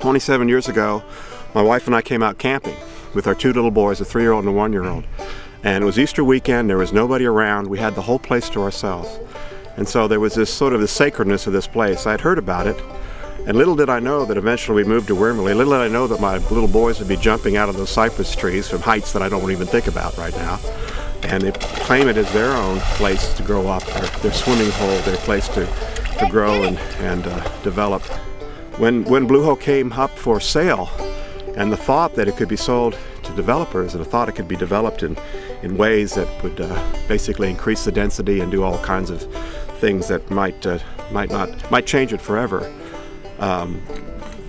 27 years ago, my wife and I came out camping with our two little boys, a 3-year-old and a 1-year-old. And it was Easter weekend, there was nobody around, we had the whole place to ourselves. And so there was this sort of the sacredness of this place. I'd heard about it, and little did I know that eventually we moved to Wimberley. Little did I know that my little boys would be jumping out of those cypress trees from heights that I don't even think about right now. And they claim it as their own place to grow up, their swimming hole, their place to grow and develop. When Blue Hole came up for sale, and the thought that it could be sold to developers, and the thought it could be developed in ways that would basically increase the density and do all kinds of things that might change it forever.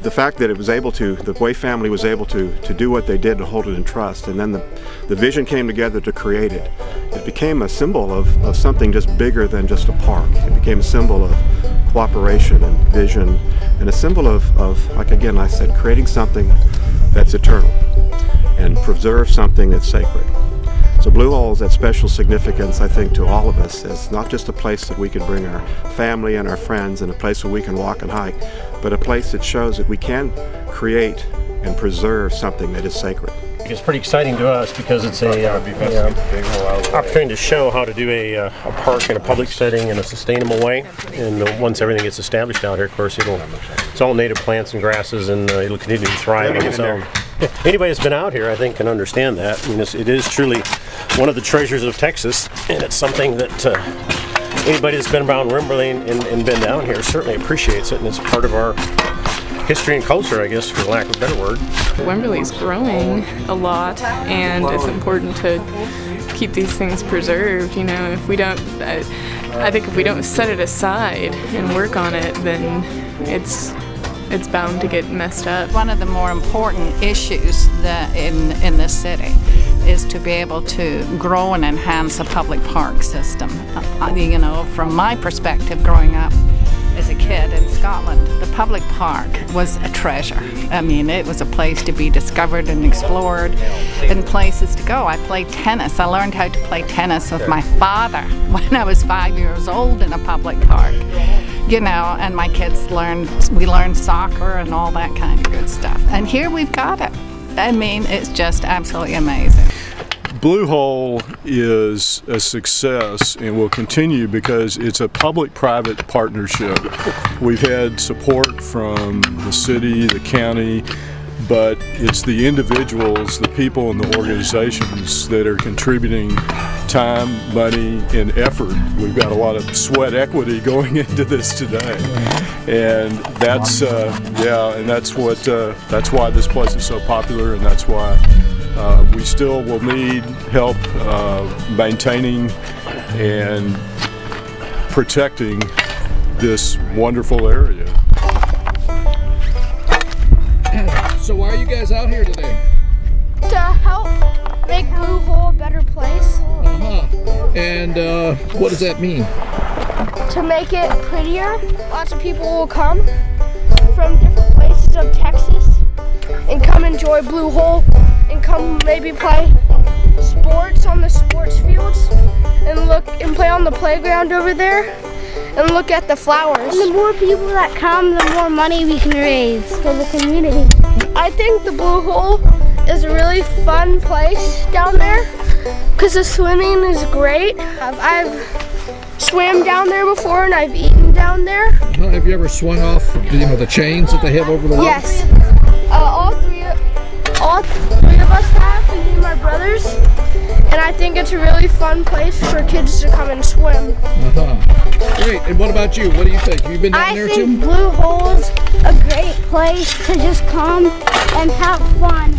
The fact that it was able to, the Way family was able to do what they did and hold it in trust, and then the vision came together to create it. It became a symbol of something just bigger than just a park. It became a symbol of cooperation and vision, and a symbol of like again I said, creating something that's eternal and preserve something that's sacred. So Blue Hole is that special significance, I think, to all of us. It's not just a place that we can bring our family and our friends, and a place where we can walk and hike, but a place that shows that we can create and preserve something that is sacred. It's pretty exciting to us because it's a opportunity to show how to do a park in a public setting in a sustainable way. And once everything gets established out here, of course, it's all native plants and grasses, and it'll continue to thrive on its own. Anybody that's been out here, I think, can understand that. I mean, it is truly one of the treasures of Texas, and it's something that anybody that's been around Wimberley and been down here certainly appreciates it, and it's part of our history and culture, I guess, for lack of a better word. Wimberley's growing a lot, and it's important to keep these things preserved. You know, if we don't, I think if we don't set it aside and work on it, then it's bound to get messed up. One of the more important issues that in this city is to be able to grow and enhance a public park system. You know, from my perspective, growing up as a kid in Scotland, the public park was a treasure. I mean, it was a place to be discovered and explored, and places to go. I played tennis. I learned how to play tennis with my father when I was 5 years old in a public park. You know, and my kids we learned soccer and all that kind of good stuff. And here we've got it. I mean, it's just absolutely amazing. Blue Hole is a success and will continue because it's a public-private partnership. We've had support from the city, the county, but it's the individuals, the people and the organizations that are contributing time, money, and effort. We've got a lot of sweat equity going into this today, and that's that's why this place is so popular, and that's why we still will need help maintaining and protecting this wonderful area. So why are you guys out here today? To help make Blue Hole a better place. And what does that mean? To make it prettier. Lots of people will come from different places of Texas and come enjoy Blue Hole and come maybe play sports on the sports fields and play on the playground over there and look at the flowers. And the more people that come, the more money we can raise for the community. I think the Blue Hole is a really fun place down there because the swimming is great. I've swam down there before and I've eaten down there. Have you ever swung off, the chains that they have over the water? Yes. All three of us have, me and my brothers, and I think it's a really fun place for kids to come and swim. Great. And what about you? What do you think? Have you been down there too? I think Blue Hole's a great place to just come and have fun.